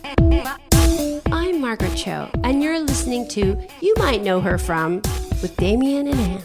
I'm Margaret Cho, and you're listening to You Might Know Her From with Damien and Ann.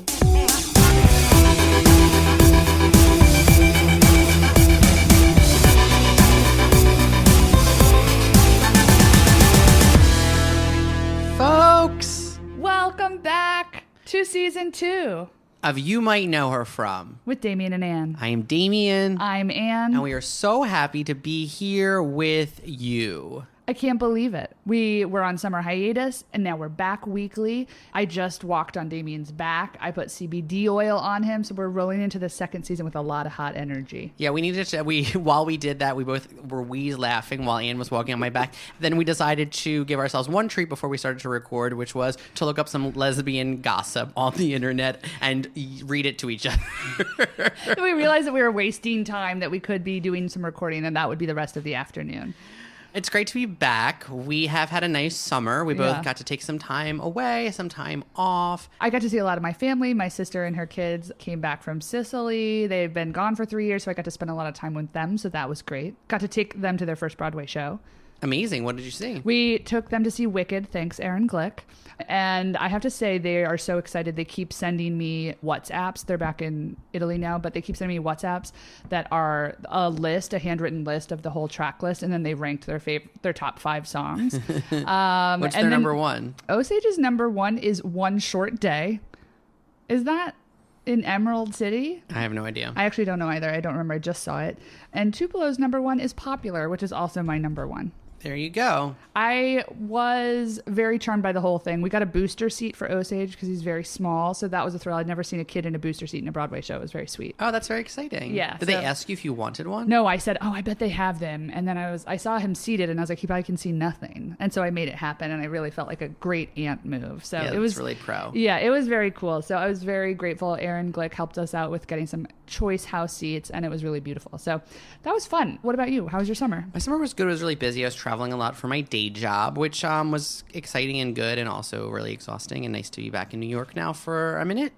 Folks, welcome back to season 2 of You Might Know Her From with Damien and Ann. I am Damien. I'm Ann. And we are so happy to be here with you. I can't believe it. We were on summer hiatus and now we're back weekly. I just walked on Damien's back. I put CBD oil on him. So we're rolling into the second season with a lot of hot energy. Yeah, while we did that, we both were laughing while Ann was walking on my back. Then we decided to give ourselves one treat before we started to record, which was to look up some lesbian gossip on the internet and read it to each other. We realized that we were wasting time, that we could be doing some recording, and that would be the rest of the afternoon. It's great to be back. We have had a nice summer. We both got to take some time away, some time off. I got to see a lot of my family. My sister and her kids came back from Sicily. They've been gone for 3 years, so I got to spend a lot of time with them, so that was great. Got to take them to their first Broadway show. Amazing. What did you see? We took them to see Wicked, thanks Aaron Glick. And I have to say, they are so excited. They keep sending me WhatsApps. They're back in Italy now, but they keep sending me WhatsApps that are a handwritten list of the whole track list, and then they ranked their top 5 songs. What's their number one? Osage's number one is One Short Day. Is that in Emerald City? I have no idea. I actually don't know either. I don't remember. I just saw it. And Tupelo's number one is Popular, which is also my number one. There you go. I was very charmed by the whole thing. We got a booster seat for Osage because he's very small, so that was a thrill. I'd never seen a kid in a booster seat in a Broadway show. It was very sweet. Oh, that's very exciting. Yeah. Did they ask you if you wanted one? No, I said, I bet they have them. And then I saw him seated, and I was like, he probably can see nothing. And so I made it happen, and I really felt like a great aunt move. So yeah, it was really pro. Yeah, it was very cool. So I was very grateful. Aaron Glick helped us out with getting some choice house seats, and it was really beautiful. So that was fun. What about you? How was your summer? My summer was good. It was really busy. I was traveling a lot for my day job, which was exciting and good and also really exhausting, and nice to be back in New York now for a minute.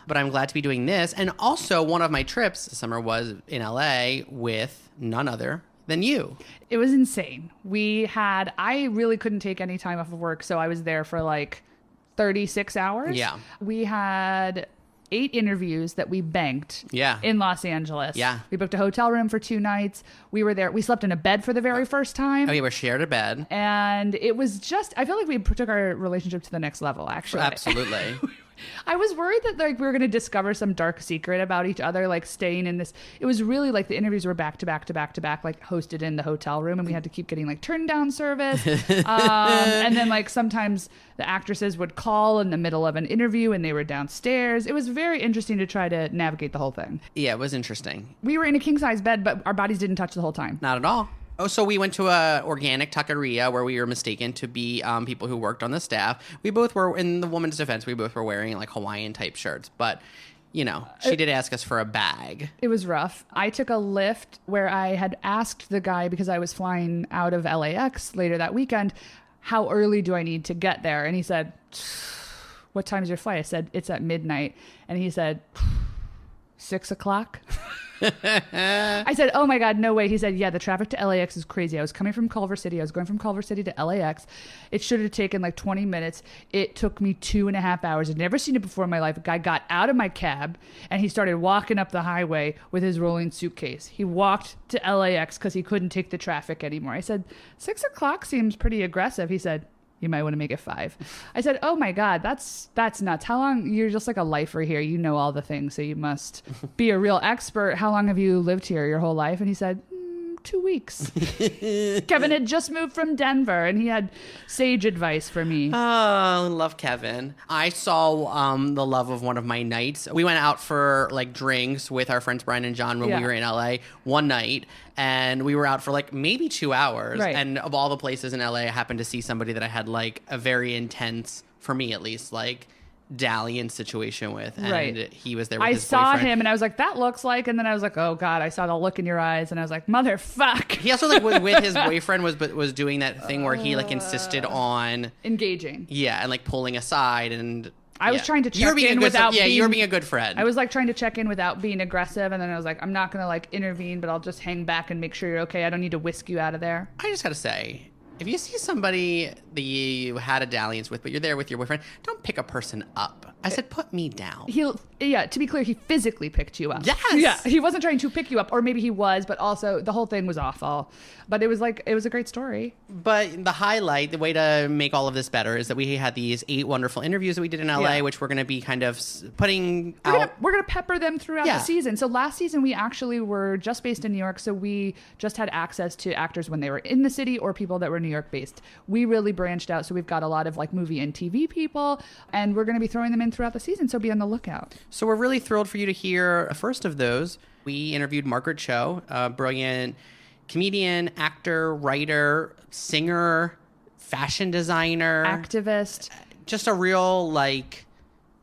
But I'm glad to be doing this. And also, one of my trips this summer was in LA with none other than you. It was insane. I really couldn't take any time off of work, so I was there for like 36 hours. Yeah. We had 8 interviews that we banked in Los Angeles. Yeah. We booked a hotel room for 2 nights. We were there. We slept in a bed for the very first time. Oh, yeah, we shared a bed. And it was I feel like we took our relationship to the next level, actually. Absolutely. I was worried that we were going to discover some dark secret about each other, like staying in this. It was really like the interviews were back to back to back to back, like hosted in the hotel room, and we had to keep getting like turn down service. And then like sometimes the actresses would call in the middle of an interview and they were downstairs. It was very interesting to try to navigate the whole thing. Yeah, it was interesting. We were in a king size bed, but our bodies didn't touch the whole time. Not at all. Oh, so we went to a organic taqueria where we were mistaken to be people who worked on the staff. We both were, in the woman's defense, we both were wearing like Hawaiian type shirts. But, she did ask us for a bag. It was rough. I took a Lyft where I had asked the guy, because I was flying out of LAX later that weekend, how early do I need to get there? And he said, what time is your flight? I said, it's at midnight. And he said, 6 o'clock. I said, oh my God, no way. He said, yeah, the traffic to LAX is crazy. I was coming from Culver City. I was going from Culver City to LAX. It should have taken like 20 minutes. It took me 2.5 hours. I'd never seen it before in my life. A guy got out of my cab and he started walking up the highway with his rolling suitcase. He walked to LAX because he couldn't take the traffic anymore. I said, 6 o'clock seems pretty aggressive. He said, you might want to make it 5. I said, oh my God, that's nuts. How long? You're just like a lifer here. You know all the things, so you must be a real expert. How long have you lived here? Your whole life? And he said, 2 weeks. Kevin had just moved from Denver and he had sage advice for me. Oh, love Kevin. I saw the love of one of my nights. We went out for like drinks with our friends Brian and John when we were in LA one night, and we were out for like maybe 2 hours. Right. And of all the places in LA, I happened to see somebody that I had like a very intense, for me at least, like dalliance situation with, and he was there with his boyfriend. I saw him and I was like, that looks like, and then I was like, oh God, I saw the look in your eyes and I was like, motherfuck. He also like with his boyfriend was doing that thing where he like insisted on engaging. Yeah, and like pulling aside, and I was trying to check in without being... you were being a good friend. I was like trying to check in without being aggressive, and then I was like, I'm not going to like intervene, but I'll just hang back and make sure you're okay. I don't need to whisk you out of there. I just got to say, if you see somebody that you had a dalliance with, but you're there with your boyfriend, don't pick a person up. I said, put me down. To be clear, he physically picked you up. Yes. Yeah, he wasn't trying to pick you up, or maybe he was, but also the whole thing was awful. But it was a great story. But the highlight, the way to make all of this better is that we had these 8 wonderful interviews that we did in LA, which we're going to be kind of putting out. We're going to pepper them throughout the season. So last season, we actually were just based in New York. So we just had access to actors when they were in the city or people that were New York based. We really branched out. So we've got a lot of like movie and TV people, and we're going to be throwing them in throughout the season. So be on the lookout. So we're really thrilled for you to hear a first of those. We interviewed Margaret Cho, a brilliant comedian, actor, writer, singer, fashion designer, activist, just a real like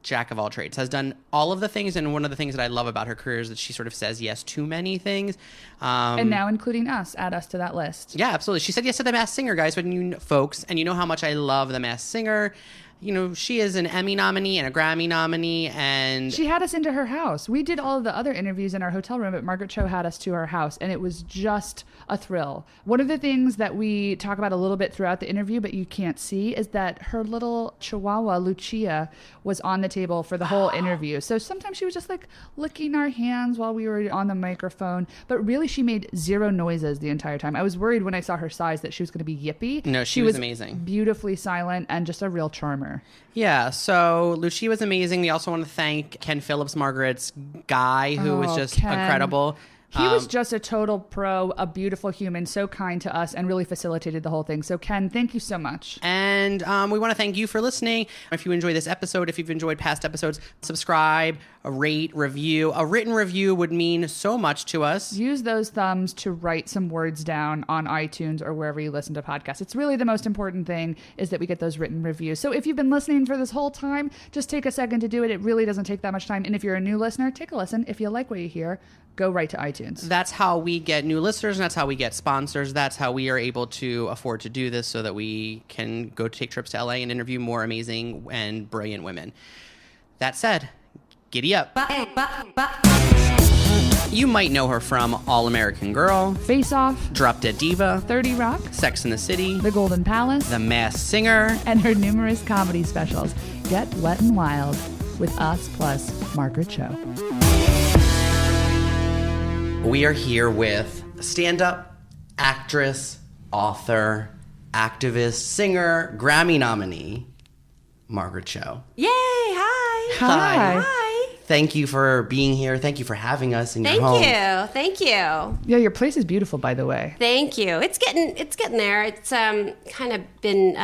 jack of all trades, has done all of the things. And one of the things that I love about her career is that she sort of says yes to many things. And now including us, add us to that list. Yeah, absolutely. She said yes to The Masked Singer, guys, when you folks, and you know how much I love The Masked Singer. You know, she is an Emmy nominee and a Grammy nominee, and she had us into her house. We did all of the other interviews in our hotel room, but Margaret Cho had us to her house, and it was just a thrill. One of the things that we talk about a little bit throughout the interview, but you can't see, is that her little chihuahua, Lucia, was on the table for the whole interview. So sometimes she was just like licking our hands while we were on the microphone, but really she made 0 noises the entire time. I was worried when I saw her size that she was going to be yippy. No, she was amazing. Beautifully silent and just a real charmer. Yeah, so Lucia was amazing. We also want to thank Ken Phillips, Margaret's guy, who was just incredible. He was just a total pro, a beautiful human, so kind to us, and really facilitated the whole thing. So, Ken, thank you so much. And we want to thank you for listening. If you enjoy this episode, if you've enjoyed past episodes, subscribe, rate, review. A written review would mean so much to us. Use those thumbs to write some words down on iTunes or wherever you listen to podcasts. It's really the most important thing is that we get those written reviews. So if you've been listening for this whole time, just take a second to do it. It really doesn't take that much time. And if you're a new listener, take a listen. If you like what you hear, go right to iTunes. That's how we get new listeners, and that's how we get sponsors. That's how we are able to afford to do this so that we can go take trips to LA and interview more amazing and brilliant women. That said, giddy up. You might know her from All American Girl, Face Off, Drop Dead Diva, 30 Rock, Sex and the City, The Golden Palace, The Masked Singer, and her numerous comedy specials. Get wet and wild with us plus Margaret Cho. We are here with stand-up, actress, author, activist, singer, Grammy nominee, Margaret Cho. Yay! Hi. Hi. Thank you for being here. Thank you for having us in your home. Thank you. Yeah, your place is beautiful, by the way. Thank you. It's getting there. It's kind of been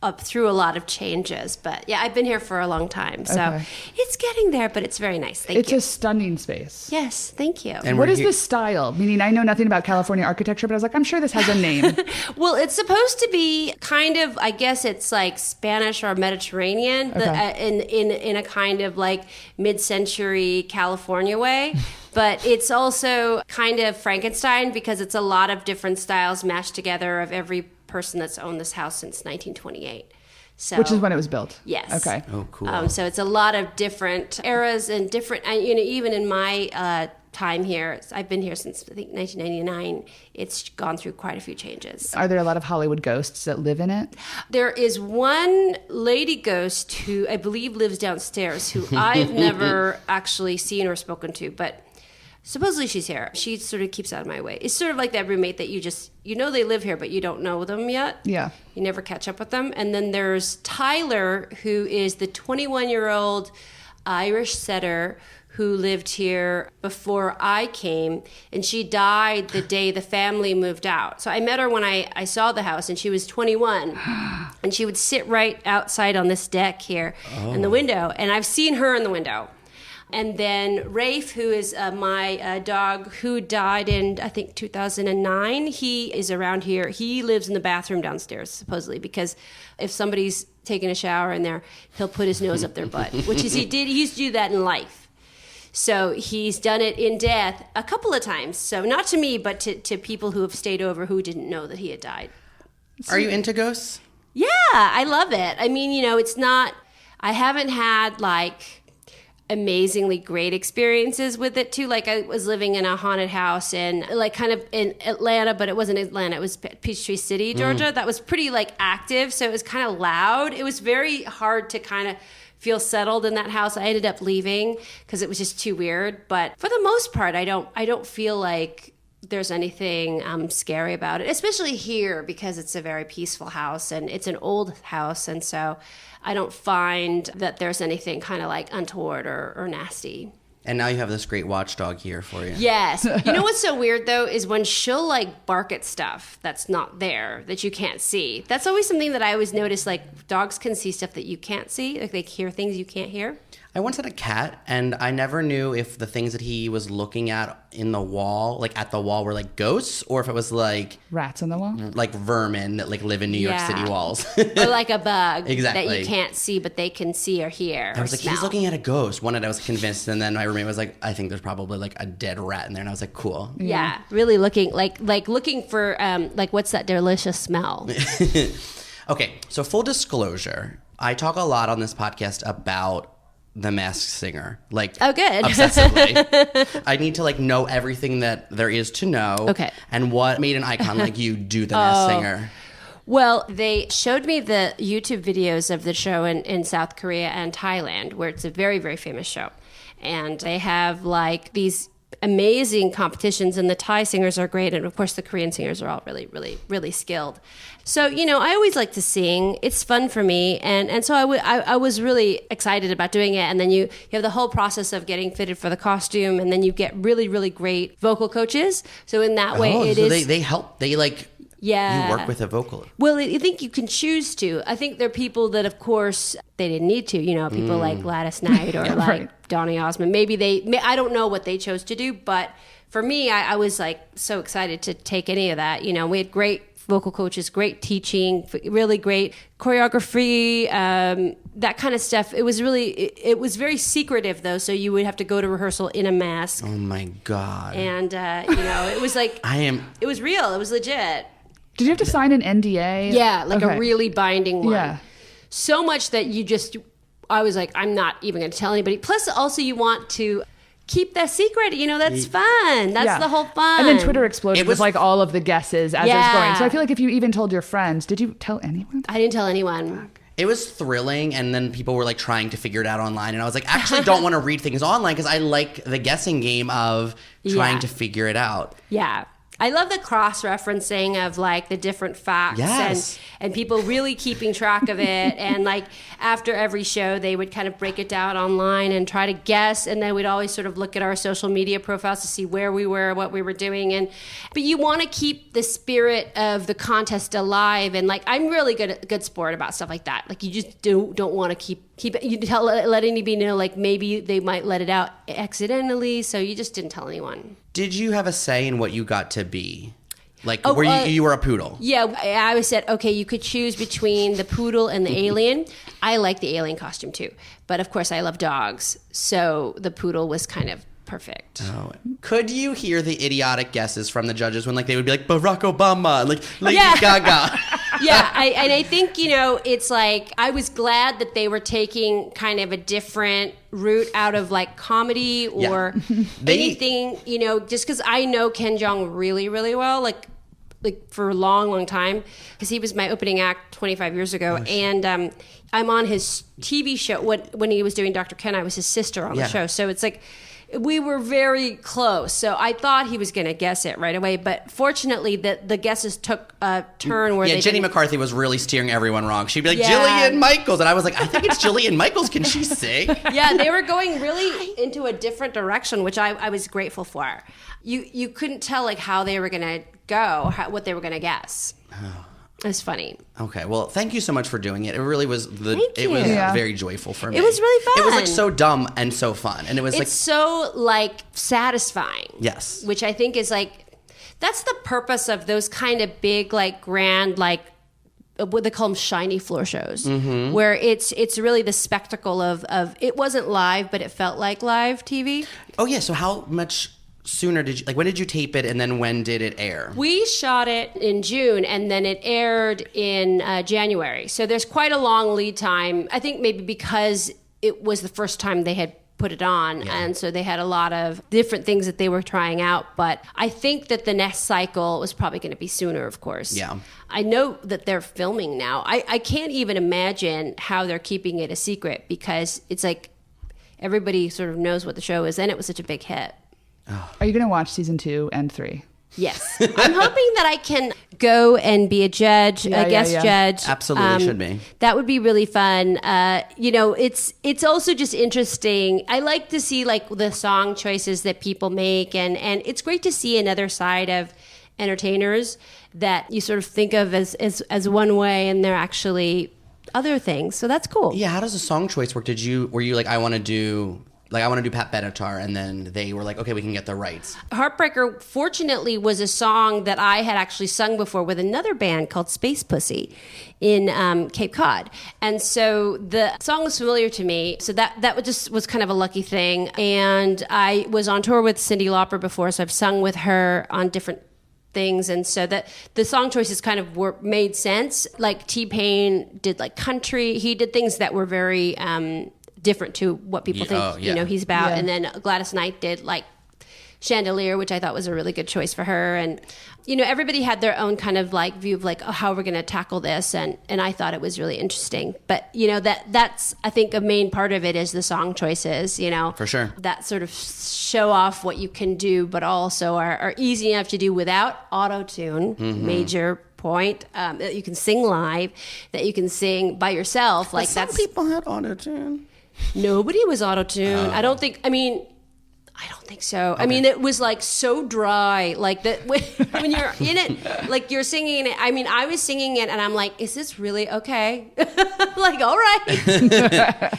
up through a lot of changes, but yeah, I've been here for a long time, so it's getting there, but it's very nice. Thank you. It's a stunning space. Yes, thank you. And what is the style? Meaning, I know nothing about California architecture, but I was like, I'm sure this has a name. Well, it's supposed to be kind of, I guess it's like Spanish or Mediterranean, in a kind of like mid-century California way. But it's also kind of Frankenstein because it's a lot of different styles mashed together of every person that's owned this house since 1928. So, which is when it was built. Yes. Okay. Oh, cool. So it's a lot of different eras and different, even in my time here, I've been here since I think 1999. It's gone through quite a few changes. Are there a lot of Hollywood ghosts that live in it? There is one lady ghost who I believe lives downstairs who I've never actually seen or spoken to, but supposedly she's here. She sort of keeps out of my way. It's sort of like that roommate that you know they live here, but you don't know them yet. Yeah. You never catch up with them. And then there's Tyler, who is the 21-year-old Irish setter who lived here before I came, and she died the day the family moved out. So I met her when I saw the house, and she was 21, and she would sit right outside on this deck here in the window, and I've seen her in the window. And then Rafe, who is my dog who died in, I think, 2009, he is around here. He lives in the bathroom downstairs, supposedly, because if somebody's taking a shower in there, he'll put his nose up their butt, which is he used to do that in life. So he's done it in death a couple of times. So not to me, but to people who have stayed over who didn't know that he had died. Are you into ghosts? Yeah, I love it. I mean, it's not, I haven't had amazingly great experiences with it too. Like I was living in a haunted house in like kind of in Atlanta, but it wasn't Atlanta. It was Peachtree City, Georgia. That was pretty like active. So it was kind of loud. It was very hard to kind of feel settled in that house. I ended up leaving because it was just too weird. But for the most part, I don't feel like there's anything scary about it, especially here because it's a very peaceful house and it's an old house. And so I don't find that there's anything kind of like untoward or nasty. And now you have this great watchdog here for you. Yes. You know what's so weird though is when she'll like bark at stuff that's not there, that you can't see. That's always something that I always notice, like dogs can see stuff that you can't see. Like they hear things you can't hear. I once had a cat, and I never knew if the things that he was looking at in the wall, like at the wall, were like ghosts, or if it was like rats on the wall, like vermin that like live in New York City walls, or like a bug exactly. that you can't see, but they can see or hear. I was like, smell. He's looking at a ghost. One night I was convinced, and then my roommate was like, I think there's probably like a dead rat in there, and I was like, cool. Yeah, really looking like looking for like what's that delicious smell? Okay, so full disclosure, I talk a lot on this podcast about The Masked Singer, like, oh good, obsessively. I need to like know everything that there is to know. Okay. And what made an icon like you do The Masked Singer? Well, they showed me the YouTube videos of the show in South Korea and Thailand, where it's a very, very famous show. And they have like these amazing competitions, and the Thai singers are great. And of course, the Korean singers are all really, really, really skilled. So, you know, I always like to sing. It's fun for me. And so I was really excited about doing it. And then you have the whole process of getting fitted for the costume. And then you get really, really great vocal coaches. So in that way, they help. They like... Yeah. You work with a vocalist. Well, I think you can choose to. I think there are people that, of course, they didn't need to. You know, people like Gladys Knight or like Donny Osmond. Maybe I don't know what they chose to do. But for me, I was like so excited to take any of that. You know, we had great vocal coaches, great teaching, really great choreography, that kind of stuff. It was very secretive though. So you would have to go to rehearsal in a mask. Oh my God. And, you know, it was like, it was real. It was legit. Did you have to sign an NDA? Yeah, like a really binding one. Yeah. So much that I was like, I'm not even going to tell anybody. Plus, also, you want to keep that secret. You know, that's fun. That's the whole fun. And then Twitter exploded with like all of the guesses as it was going. So I feel like if you even told your friends, did you tell anyone? I didn't tell anyone. It was thrilling, and then people were like trying to figure it out online, and I was like, actually don't want to read things online because I like the guessing game of trying to figure it out. Yeah. I love the cross-referencing of like the different facts and people really keeping track of it. And like after every show, they would kind of break it down online and try to guess. And then we'd always sort of look at our social media profiles to see where we were, what we were doing. But you want to keep the spirit of the contest alive. And like, I'm really good sport about stuff like that. Like you just don't want to keep it. You let anybody know, like maybe they might let it out accidentally. So you just didn't tell anyone. Did you have a say in what you got to be? Like, you were a poodle? Yeah, I always said, okay, you could choose between the poodle and the alien. I like the alien costume too. But of course, I love dogs. So the poodle was kind of perfect. Oh. Could you hear the idiotic guesses from the judges when like they would be like, Barack Obama, like Lady Gaga? Yeah, I think, you know, it's like I was glad that they were taking kind of a different route out of like comedy or anything, you know, just because I know Ken Jeong really, really well, like for a long, long time, because he was my opening act 25 years ago. And I'm on his TV show. When he was doing Dr. Ken, I was his sister on the show. So it's like, we were very close. So I thought he was going to guess it right away. But fortunately, the guesses took a turn where Jenny McCarthy was really steering everyone wrong. She'd be like, Jillian Michaels. And I was like, I think it's Jillian Michaels. Can she sing? Yeah, they were going really into a different direction, which I was grateful for. You couldn't tell like how they were going to go, what they were going to guess. It was funny. Okay, well, thank you so much for doing it. It really was very joyful for me. It was really fun. It was like so dumb and so fun, and it's so like satisfying. Yes, which I think is like that's the purpose of those kind of big like grand like what they call them shiny floor shows, where it's really the spectacle of it wasn't live, but it felt like live TV. Oh yeah, so how much sooner did you, like, when did you tape it and then when did it air? We shot it in June and then it aired in January. So there's quite a long lead time. I think maybe because it was the first time they had put it on. Yeah. And so they had a lot of different things that they were trying out. But I think that the next cycle was probably going to be sooner, of course. Yeah. I know that they're filming now. I can't even imagine how they're keeping it a secret, because it's like everybody sort of knows what the show is, and it was such a big hit. Are you going to watch season 2 and 3? Yes. I'm hoping that I can go and be a judge, a guest judge. Absolutely should be. That would be really fun. It's also just interesting. I like to see like the song choices that people make, and it's great to see another side of entertainers that you sort of think of as one way, and they're actually other things. So that's cool. Yeah, how does the song choice work? Were you like, I want to do Pat Benatar, and then they were like, okay, we can get the rights. Heartbreaker, fortunately, was a song that I had actually sung before with another band called Space Pussy in Cape Cod. And so the song was familiar to me. So that was kind of a lucky thing. And I was on tour with Cyndi Lauper before, so I've sung with her on different things, and so that the song choices kind of made sense. Like T-Pain did like country. He did things that were very different to what people think he's about. Yeah. And then Gladys Knight did like Chandelier, which I thought was a really good choice for her. And everybody had their own kind of like view of like, oh, how we're going to tackle this, and I thought it was really interesting. But that's I think a main part of it is the song choices. For sure, that sort of show off what you can do, but also are easy enough to do without auto-tune. Major point, that you can sing live, that you can sing by yourself. But some people had auto-tune. Nobody was auto-tuned. I don't think so. Okay. I mean, it was like so dry, like that when you're in it, like you're singing it. I mean, I was singing it and I'm like, is this really okay? Like, all right.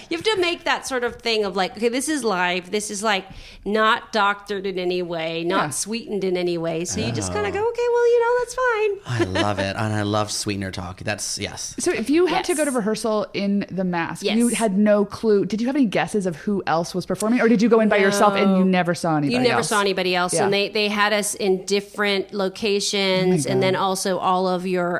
You have to make that sort of thing of like, okay, this is live. This is like not doctored in any way, not sweetened in any way. So you just kind of go, okay, well, that's fine. I love it. And I love sweetener talk. That's, yes. So if you had to go to rehearsal in The Mask, you had no clue. Did you have any guesses of who else was performing, or did you go in by yourself and you never saw anybody else? You never saw anybody else. And they had us in different locations, and then also all of your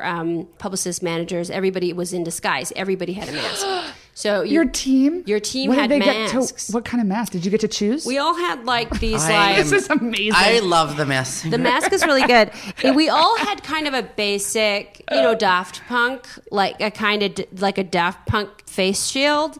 publicist managers, everybody was in disguise. Everybody had a mask. So your team had masks. What kind of mask did you get to choose? We all had like these this is amazing. I love the mask. The mask is really good. And we all had kind of a basic, Daft Punk, like a kind of like a Daft Punk face shield,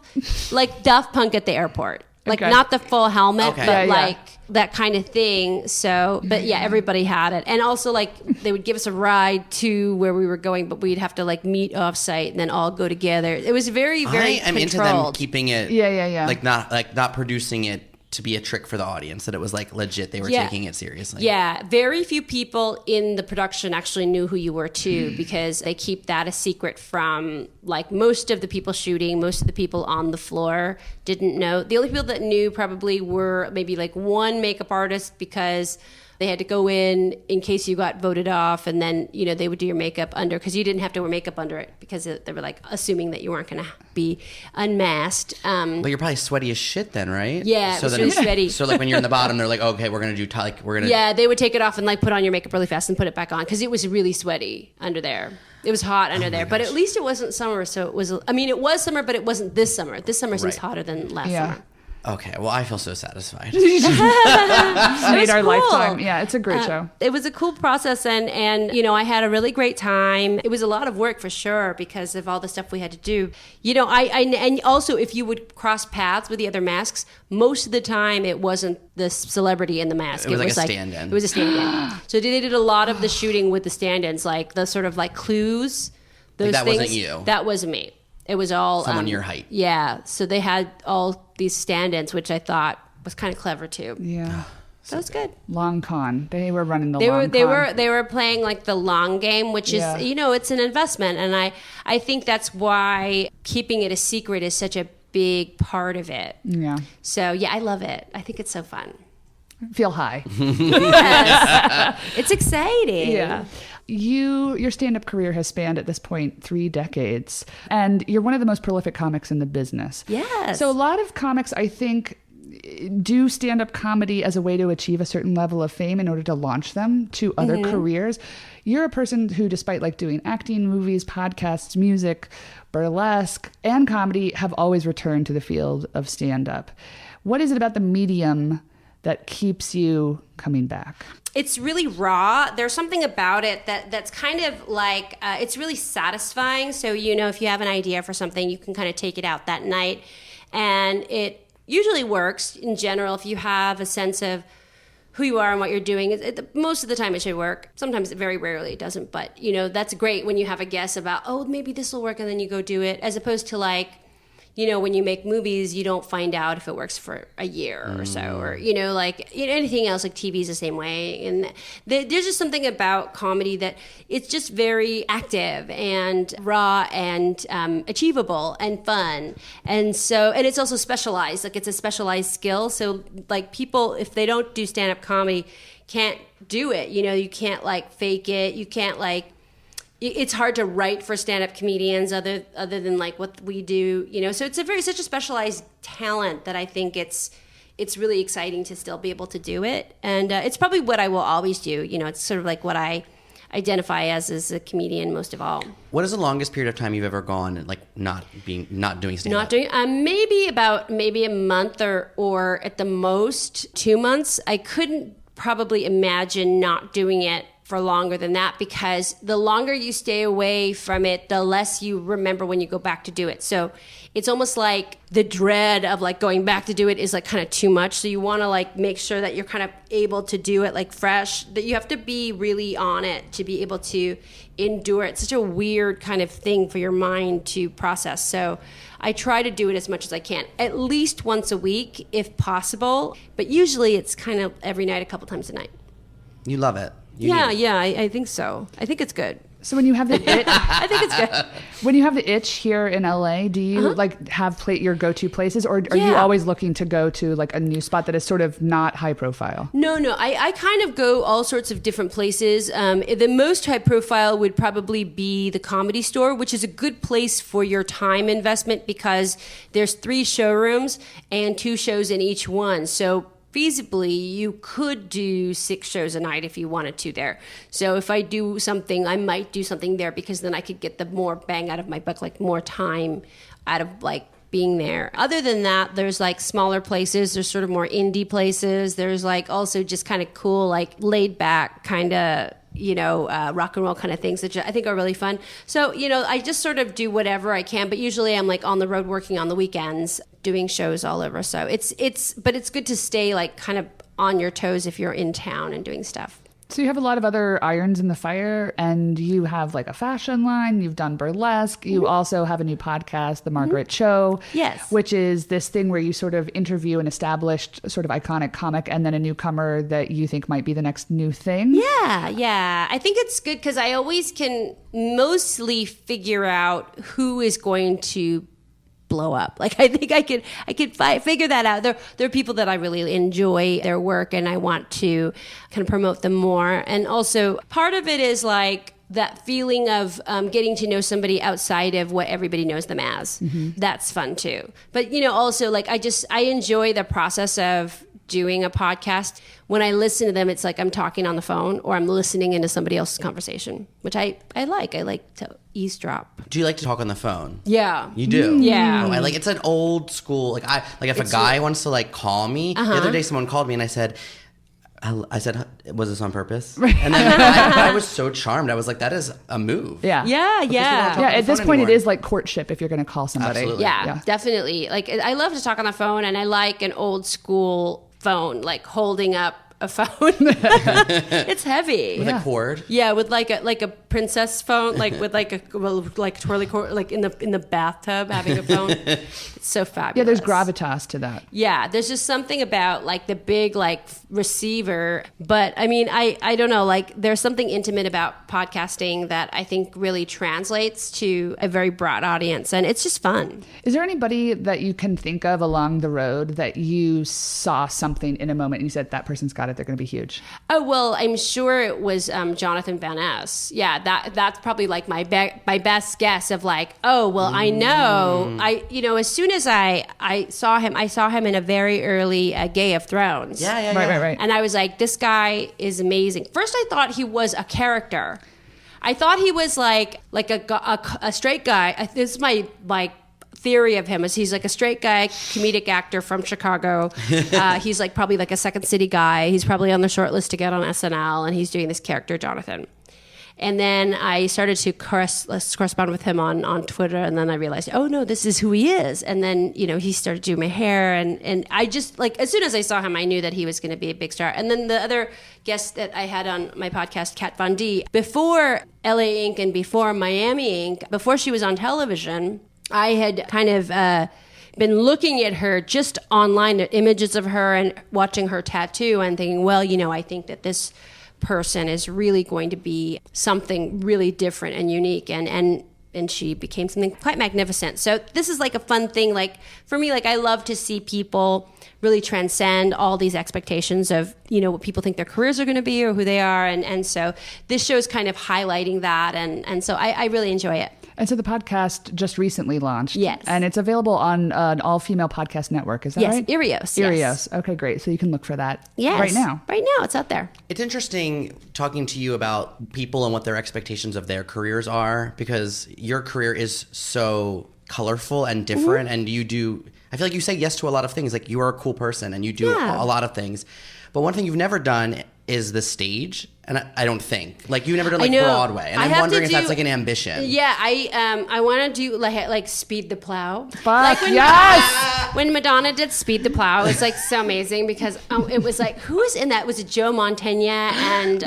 like Daft Punk at the airport. Like not the full helmet, but like that kind of thing. So, but yeah, everybody had it. And also like they would give us a ride to where we were going, but we'd have to like meet off site and then all go together. It was very, very I'm controlled. into them keeping it, like not producing it to be a trick for the audience, that it was like legit. They were taking it seriously. Yeah. Very few people in the production actually knew who you were too, because they keep that a secret from like most of the people shooting, most of the people on the floor didn't know. The only people that knew probably were maybe like one makeup artist, because they had to go in case you got voted off, and then, they would do your makeup under, because you didn't have to wear makeup under it, because they were like assuming that you weren't going to be unmasked. But you're probably sweaty as shit then, right? Yeah, it was really sweaty. So like when you're in the bottom, they're like, okay, we're going to do Yeah, they would take it off and like put on your makeup really fast and put it back on, because it was really sweaty under there. It was hot under there, but at least it wasn't summer. So it was summer, but it wasn't this summer. This summer seems hotter than last summer. Okay, well, I feel so satisfied. Made our lifetime. Yeah, it's a great show. It was a cool process, and I had a really great time. It was a lot of work for sure because of all the stuff we had to do. And also if you would cross paths with the other masks, most of the time it wasn't the celebrity in the mask. It was like a stand-in. It was a stand-in. So they did a lot of the shooting with the stand-ins, like the sort of like clues. Those that things. Wasn't you. That wasn't me. It was all someone your height. Yeah, so they had all these stand-ins, which I thought was kind of clever too. Yeah, that was good. Long con. They were running the long con. They were playing like the long game, which is it's an investment, and I think that's why keeping it a secret is such a big part of it. Yeah. So yeah, I love it. I think it's so fun. Feel high. Yes. It's exciting. Yeah. Your stand-up career has spanned at this point 3 decades, and you're one of the most prolific comics in the business. Yes. So a lot of comics, I think, do stand-up comedy as a way to achieve a certain level of fame in order to launch them to other careers. You're a person who, despite like doing acting, movies, podcasts, music, burlesque, and comedy, have always returned to the field of stand-up. What is it about the medium that keeps you coming back? It's really raw. There's something about it that's kind of like, it's really satisfying. So, if you have an idea for something, you can kind of take it out that night. And it usually works in general if you have a sense of who you are and what you're doing. Most of the time it should work. Sometimes, very rarely, it doesn't. But, that's great when you have a guess about, oh, maybe this will work, and then you go do it, as opposed to like, when you make movies, you don't find out if it works for a year or so, or, anything else, like TV is the same way. And there's just something about comedy that it's just very active and raw and achievable and fun. And it's also specialized, like it's a specialized skill. So like people, if they don't do stand-up comedy, can't do it. You can't like fake it. You can't like, it's hard to write for stand-up comedians other than like what we do, So it's such a specialized talent that I think it's really exciting to still be able to do it, and it's probably what I will always do. It's sort of like what I identify as a comedian most of all. What is the longest period of time you've ever gone like not doing stand-up? Not doing maybe a month or at the most 2 months. I couldn't probably imagine not doing it for longer than that, because the longer you stay away from it, the less you remember when you go back to do it. So it's almost like the dread of like going back to do it is like kind of too much. So you want to like make sure that you're kind of able to do it like fresh, that you have to be really on it to be able to endure it. It's such a weird kind of thing for your mind to process. So I try to do it as much as I can, at least once a week if possible. But usually it's kind of every night, a couple times a night. You love it. I think so. I think it's good. So when you have the itch, I think it's good. When you have the itch here in LA, do you like have your go-to places, or are you always looking to go to like a new spot that is sort of not high profile? No. I kind of go all sorts of different places. The most high profile would probably be the Comedy Store, which is a good place for your time investment because there's 3 showrooms and 2 shows in each one. So feasibly, you could do 6 shows a night if you wanted to there. So if I do something, I might do something there because then I could get the more bang out of my buck, like more time out of like being there. Other than that, there's like smaller places. There's sort of more indie places. There's like also just kind of cool, like laid back kind of, rock and roll kind of things that I think are really fun. So, I just sort of do whatever I can, but usually I'm like on the road working on the weekends, doing shows all over. So but it's good to stay like kind of on your toes if you're in town and doing stuff. So you have a lot of other irons in the fire, and you have like a fashion line, you've done burlesque, you also have a new podcast, The Margaret Show. Yes. Which is this thing where you sort of interview an established sort of iconic comic and then a newcomer that you think might be the next new thing. Yeah. I think it's good because I always can mostly figure out who is going to blow up. Like I think I could figure that out. There are people that I really enjoy their work and I want to kind of promote them more. And also part of it is like that feeling of getting to know somebody outside of what everybody knows them as. That's fun too. But also like I enjoy the process of doing a podcast. When I listen to them, it's like I'm talking on the phone or I'm listening into somebody else's conversation, which I like. I like to eavesdrop. Do you like to talk on the phone? Yeah. You do? Yeah. Oh, it's an old school, if a guy wants to like call me, the other day someone called me and I said, was this on purpose? And then I was so charmed. I was like, that is a move. Yeah. At this point, it is like courtship if you're going to call somebody. Absolutely. Yeah, definitely. Like, I love to talk on the phone, and I like an old school phone, like holding up a phone. It's heavy. With a cord? Yeah, with like a princess phone, like with like a twirly cord, like in the bathtub having a phone. It's so fabulous. Yeah, there's gravitas to that. Yeah, there's just something about like the big like receiver. But I mean, I don't know, like there's something intimate about podcasting that I think really translates to a very broad audience, and it's just fun. Is there anybody that you can think of along the road that you saw something in a moment and you said that person's got about it. They're going to be huge. Oh, well, I'm sure it was Jonathan Van Ness. Yeah, that's probably like my best guess of like, oh, well, I know. As soon as I saw him in a very early Game of Thrones. Yeah. Right. And I was like, this guy is amazing. First, I thought he was a character. I thought he was like a straight guy. This is my theory of him is he's like a straight guy, comedic actor from Chicago. He's like probably like a Second City guy. He's probably on the short list to get on SNL, and he's doing this character, Jonathan. And then I started to correspond with him on Twitter, and then I realized, oh no, this is who he is. And then, he started doing my hair, and I just, like, as soon as I saw him, I knew that he was going to be a big star. And then the other guest that I had on my podcast, Kat Von D, before LA Inc. and before Miami Inc., before she was on television, I had kind of been looking at her just online, at images of her and watching her tattoo and thinking, well, I think that this person is really going to be something really different and unique, and she became something quite magnificent. So this is like a fun thing. Like for me, like I love to see people really transcend all these expectations of what people think their careers are going to be or who they are, and so this show is kind of highlighting that, and so I really enjoy it. And so the podcast just recently launched. Yes. And it's available on an all-female podcast network. Is that right? Yes, Irios. Yes. Okay, great. So you can look for that yes. right now. Right now, it's out there. It's interesting talking to you about people and what their expectations of their careers are, because your career is so colorful and different, and you do, I feel like you say yes to a lot of things. Like you are a cool person and you do a lot of things. But one thing you've never done is the stage. And I don't think, like, you've never done like Broadway, and I'm wondering if that's like an ambition. Yeah, I want to do like Speed the Plow. Fuck, like yes! When Madonna did Speed the Plow, it was like so amazing because it was like, who was in that? Was it Joe Mantegna and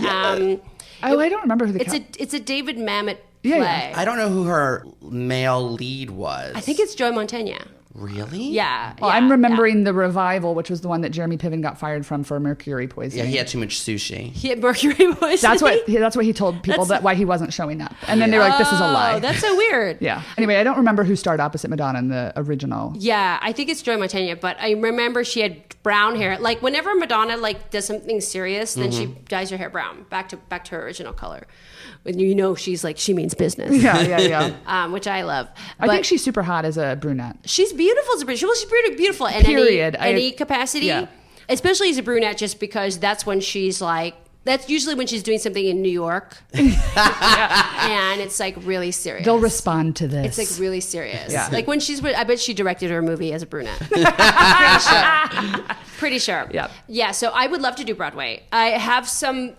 I don't remember who it's a David Mamet play. Yeah. I don't know who her male lead was. I think it's Joe Mantegna. Really? Yeah. Well, I'm remembering the Revival, which was the one that Jeremy Piven got fired from for mercury poisoning. Yeah, he had too much sushi. He had mercury poisoning. That's what he told people why he wasn't showing up. And then they were like, this is a lie. That's so weird. Yeah. Anyway, I don't remember who starred opposite Madonna in the original. Yeah, I think it's Joy Mantegna, but I remember she had brown hair. Like whenever Madonna like does something serious, then she dyes her hair brown back to her original color. When she's like, she means business. Yeah. Which I love. I think she's super hot as a brunette. She's beautiful as a brunette. Well, she's pretty beautiful in any capacity. Yeah. Especially as a brunette, just because that's when she's like, that's usually when she's doing something in New York. And it's like really serious. They'll respond to this. It's like really serious. Yeah. Like when I bet she directed her movie as a brunette. Pretty sure. Yeah. Yeah, so I would love to do Broadway. I have some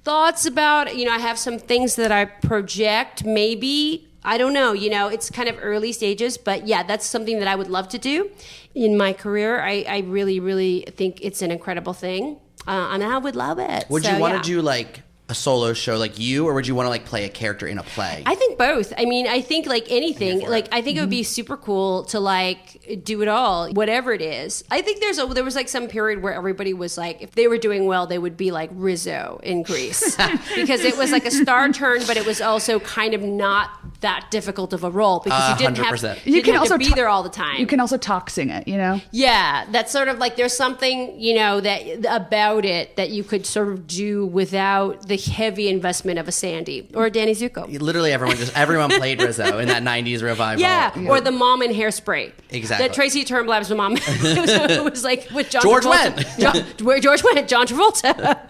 thoughts about, I have some things that I project, maybe. I don't know, it's kind of early stages, but yeah, that's something that I would love to do in my career. I really, really think it's an incredible thing, and I would love it. Would you want to do like a solo show like you, or would you want to like play a character in a play? I think both. I mean, I think like anything, like I think it would be super cool to like do it all, whatever it is. I think there was like some period where everybody was like, if they were doing well, they would be like Rizzo in Grease because it was like a star turn, but it was also kind of not that difficult of a role because you didn't 100%. have to be there all the time. You can also talk sing it, Yeah, that's sort of like there's something, that about it that you could sort of do without the heavy investment of a Sandy or a Danny Zuko. Literally everyone played Rizzo in that 90s revival. Yeah, or the mom in Hairspray. Exactly. That Tracy Turnblad's mom. it was like with John George Travolta. Wendt. George Wendt, John Travolta.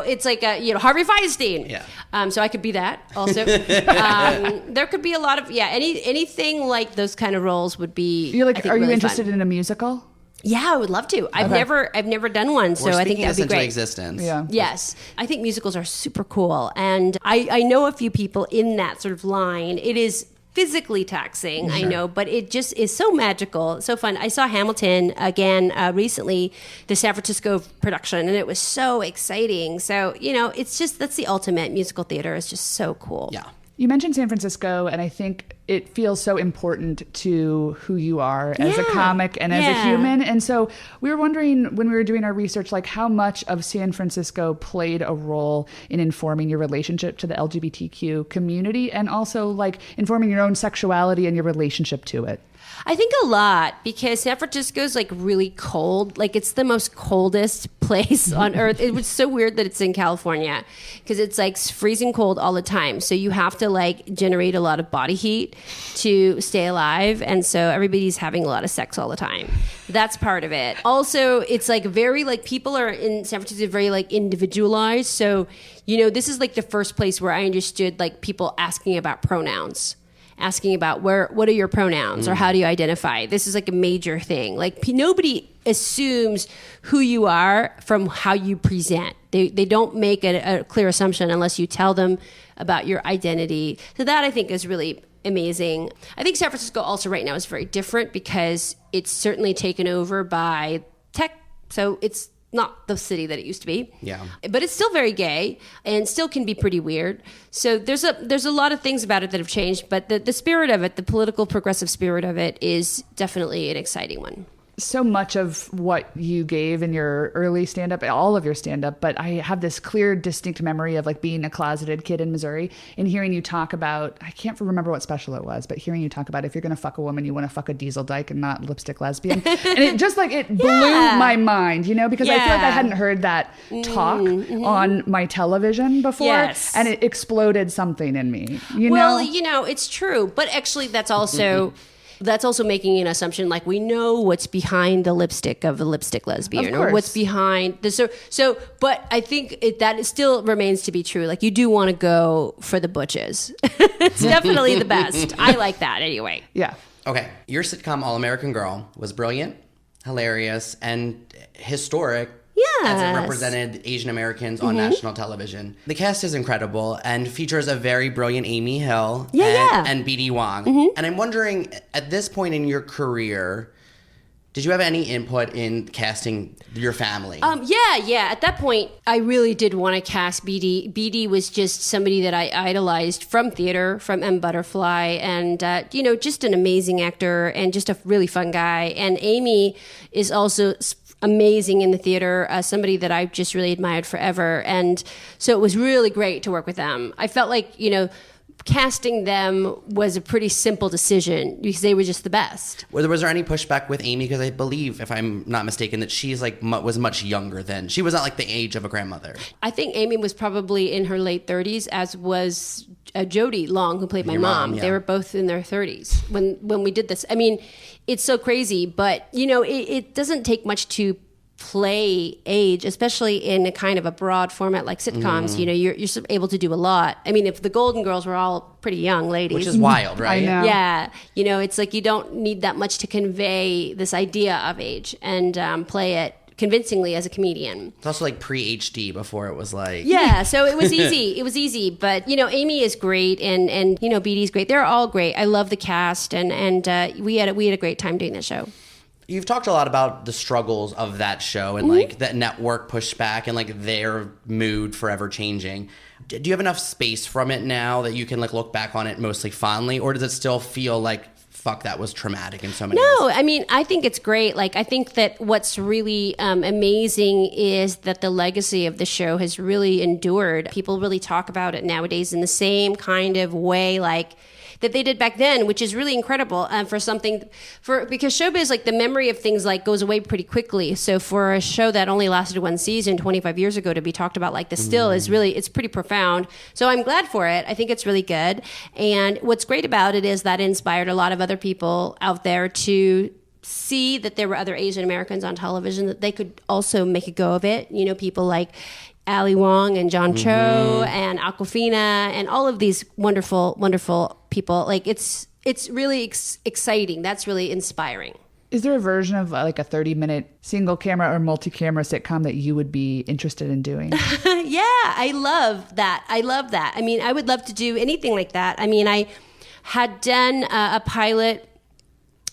It's like Harvey Feinstein. Yeah. So I could be that also. There could be a lot of anything like those kind of roles would be. You're like, I think, are you really interested fun. in a musical? Yeah, I would love to. I've never done one, so I think that'd be great. Existence. Yeah. Yes, I think musicals are super cool, and I know a few people in that sort of line. It is physically taxing, I know, but it just is so magical, so fun. I saw Hamilton again recently, the San Francisco production, and it was so exciting. So it's just that's the ultimate musical theater. Is just so cool. Yeah. You mentioned San Francisco, and I think it feels so important to who you are as a comic and as a human. And so we were wondering when we were doing our research, like how much of San Francisco played a role in informing your relationship to the LGBTQ community and also like informing your own sexuality and your relationship to it. I think a lot, because San Francisco's like really cold. Like it's the most coldest place on earth. It was so weird that it's in California because it's like freezing cold all the time. So you have to like generate a lot of body heat to stay alive. And so everybody's having a lot of sex all the time. That's part of it. Also, it's like very like people are in San Francisco very like individualized. So, you know, this is like the first place where I understood like people asking about pronouns. Asking about what are your pronouns or how do you identify? This is like a major thing. Like nobody assumes who you are from how you present. They don't make a clear assumption unless you tell them about your identity. So that I think is really amazing. I think San Francisco also right now is very different because it's certainly taken over by tech. So it's not the city that it used to be. Yeah. But it's still very gay and still can be pretty weird. So there's a lot of things about it that have changed, but the spirit of it, the political progressive spirit of it is definitely an exciting one. So much of what you gave in your early stand-up, all of your stand-up, but I have this clear, distinct memory of like being a closeted kid in Missouri and hearing you talk about, I can't remember what special it was, but hearing you talk about if you're going to fuck a woman, you want to fuck a diesel dyke and not lipstick lesbian. And it just like, it blew my mind, you know, because I feel like I hadn't heard that talk on my television before. Yes. And it exploded something in me, you know? Well, you know, it's true. But actually that's also... That's also making an assumption, like we know what's behind the lipstick of a lipstick lesbian, or what's behind the so. But I think that still remains to be true. Like you do want to go for the butches. It's definitely the best. I like that anyway. Yeah. Okay, your sitcom All American Girl was brilliant, hilarious, and historic. As it represented Asian Americans on national television. The cast is incredible and features a very brilliant Amy Hill and B.D. Wong. And I'm wondering, at this point in your career, did you have any input in casting your family? Yeah. At that point, I really did want to cast B.D. B.D. was just somebody that I idolized from theater, from M. Butterfly, and, you know, just an amazing actor and just a really fun guy. And Amy is also amazing in the theater, somebody that I've just really admired forever. And so it was really great to work with them. I felt like, you know, casting them was a pretty simple decision because they were just the best. Was there any pushback with Amy? Because I believe, if I'm not mistaken, that she's like was much younger then. She was not like the age of a grandmother. I think Amy was probably in her late 30s, as was Jodie Long, who played my mom. They were both in their 30s when we did this. I mean, it's so crazy, but you know, it doesn't take much to play age, especially in a kind of a broad format like sitcoms. You know, you're able to do a lot. I mean, if the Golden Girls were all pretty young ladies, which is wild, right? I know. Yeah, you know, it's like you don't need that much to convey this idea of age and play it convincingly as a comedian. It's also like pre-HD before it was like... Yeah, so it was easy. It was easy. But, you know, Amy is great and you know, BD's great. They're all great. I love the cast and we had a great time doing that show. You've talked a lot about the struggles of that show and like that network pushback and like their mood forever changing. Do you have enough space from it now that you can like look back on it mostly fondly, or does it still feel like, fuck, that was traumatic in so many ways? No, I mean, I think it's great. Like, I think that what's really amazing is that the legacy of the show has really endured. People really talk about it nowadays in the same kind of way, like that they did back then, which is really incredible because showbiz, like the memory of things like goes away pretty quickly. So for a show that only lasted one season 25 years ago to be talked about like this still is really, it's pretty profound. So I'm glad for it. I think it's really good. And what's great about it is that it inspired a lot of other people out there to see that there were other Asian Americans on television, that they could also make a go of it. You know, people like Ali Wong and John Cho and Awkwafina and all of these wonderful, wonderful people. Like it's really exciting. That's really inspiring. Is there a version of like a 30-minute single camera or multi-camera sitcom that you would be interested in doing? Yeah, I love that. I mean, I would love to do anything like that. I mean, I had done a pilot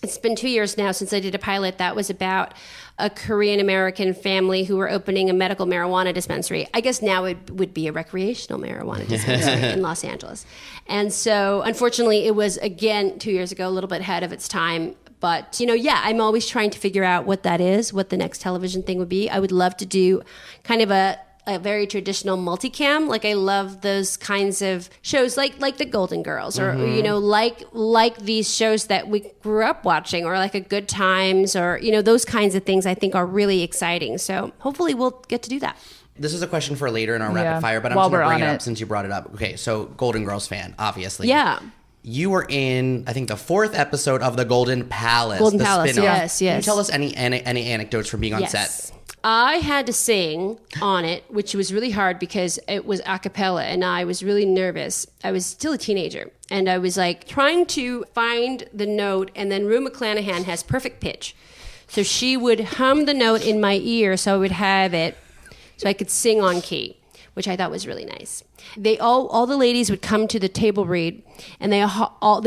It's been 2 years now since I did a pilot that was about a Korean American family who were opening a medical marijuana dispensary. I guess now it would be a recreational marijuana dispensary in Los Angeles. And so, unfortunately, it was, again, 2 years ago, a little bit ahead of its time. But, I'm always trying to figure out what that is, what the next television thing would be. I would love to do kind of a very traditional multicam. Like, I love those kinds of shows like the Golden Girls or, like these shows that we grew up watching, or like a Good Times, or, those kinds of things I think are really exciting. So hopefully we'll get to do that. This is a question for later in our rapid fire, but I'm just going to bring it up since you brought it up. Okay, so Golden Girls fan, obviously. Yeah. You were in, I think, the 4th episode of the Golden Palace. Golden Palace, spin-off. yes. Can you tell us any anecdotes from being on set? I had to sing on it, which was really hard because it was a cappella and I was really nervous. I was still a teenager and I was like trying to find the note, and then Rue McClanahan has perfect pitch. So she would hum the note in my ear so I would have it so I could sing on key, which I thought was really nice. They all the ladies would come to the table read, and there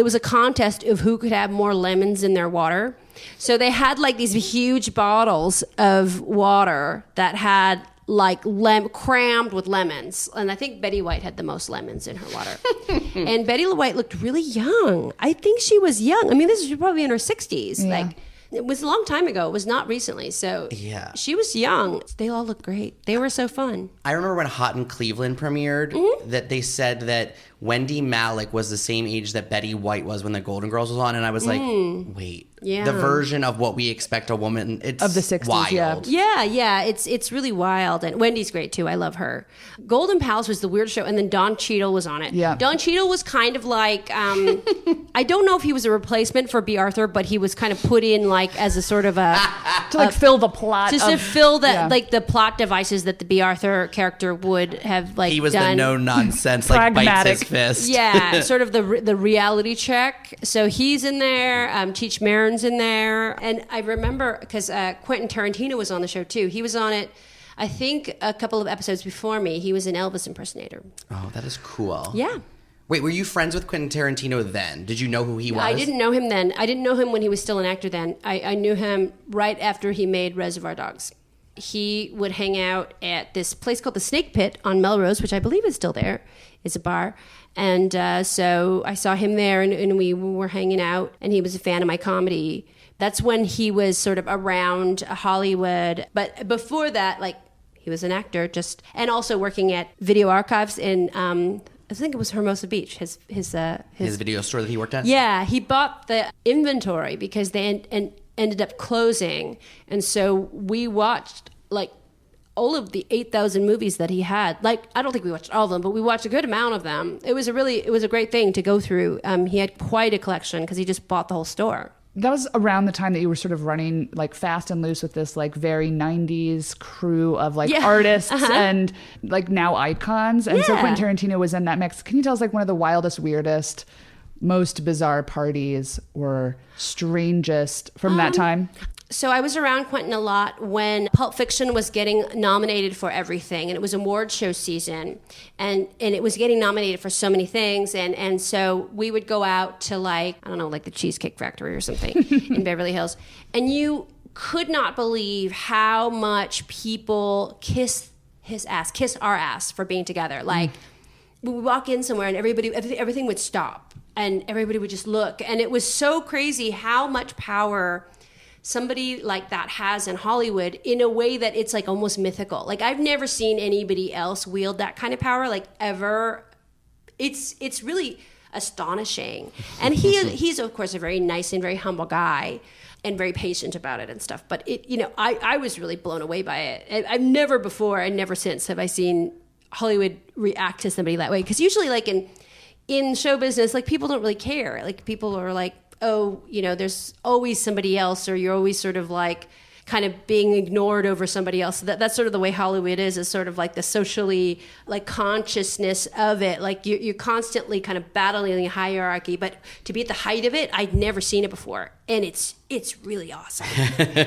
was a contest of who could have more lemons in their water. So they had like these huge bottles of water that had like crammed with lemons, and I think Betty White had the most lemons in her water. And Betty White looked really young. I think she was young. I mean, this is probably in her 60s. Yeah. Like, it was a long time ago. It was not recently. So she was young. They all looked great. They were so fun. I remember when Hot in Cleveland premiered, that they said that Wendy Malick was the same age that Betty White was when the Golden Girls was on. And I was like, wait. Yeah. The version of what we expect a woman, it's of the 60s, wild. Yeah. It's really wild. And Wendy's great too. I love her. Golden Palace was the weird show. And then Don Cheadle was on it. Yeah. Don Cheadle was kind of like, I don't know if he was a replacement for B. Arthur, but he was kind of put in like as a sort of a... to like fill the plot. Just to fill like the plot devices that the B. Arthur character would have like He was done. the no-nonsense, like bites his fist. Yeah, sort of the reality check. So he's in there. Cheech Marin's in there. And I remember, because Quentin Tarantino was on the show too. He was on it, I think, a couple of episodes before me. He was an Elvis impersonator. Oh, that is cool. Yeah. Wait, were you friends with Quentin Tarantino then? Did you know who he was? I didn't know him then. I didn't know him when he was still an actor then. I knew him right after he made Reservoir Dogs. He would hang out at this place called the Snake Pit on Melrose, which I believe is still there. It's a bar. And so I saw him there, and we were hanging out, and he was a fan of my comedy. That's when he was sort of around Hollywood. But before that, like, he was an actor, and also working at Video Archives in... I think it was Hermosa Beach, his video store that he worked at? Yeah, he bought the inventory because they ended up closing. And so we watched like all of the 8,000 movies that he had. Like, I don't think we watched all of them, but we watched a good amount of them. It was a great thing to go through. He had quite a collection because he just bought the whole store. That was around the time that you were sort of running like fast and loose with this like very 90s crew of like artists and like now icons. And so Quentin Tarantino was in that mix. Can you tell us like one of the wildest, weirdest, most bizarre parties or strangest from that time? So I was around Quentin a lot when Pulp Fiction was getting nominated for everything, and it was award show season, and it was getting nominated for so many things, and so we would go out to like, I don't know, like the Cheesecake Factory or something in Beverly Hills, and you could not believe how much people kiss our ass for being together. Like, we would walk in somewhere and everything would stop, and everybody would just look, and it was so crazy how much power somebody like that has in Hollywood in a way that it's like almost mythical. Like, I've never seen anybody else wield that kind of power, like, ever. It's really astonishing. And he's of course a very nice and very humble guy and very patient about it and stuff. But I was really blown away by it. I've never before and never since have I seen Hollywood react to somebody that way. Because usually, like in show business, like, people don't really care. Like, people are like, oh, there's always somebody else, or you're always sort of like kind of being ignored over somebody else. That's sort of the way Hollywood is sort of like the socially like consciousness of it. Like, you're constantly kind of battling the hierarchy, but to be at the height of it, I'd never seen it before. And it's really awesome.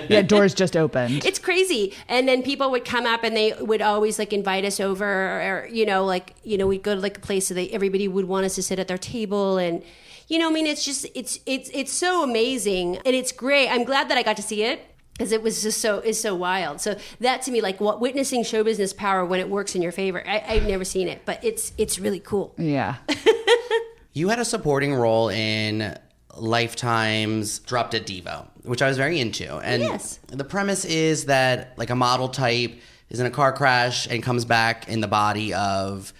Yeah, doors just opened. It's crazy. And then people would come up and they would always like invite us over, or we'd go to like a place so everybody would want us to sit at their table, and I mean, it's just it's so amazing, and it's great. I'm glad that I got to see it, because it was just so wild. So that, to me, like, what witnessing show business power when it works in your favor. I've never seen it, but it's really cool. Yeah. You had a supporting role in Lifetime's Drop Dead Diva, which I was very into. And yes. The premise is that, like, a model type is in a car crash and comes back in the body of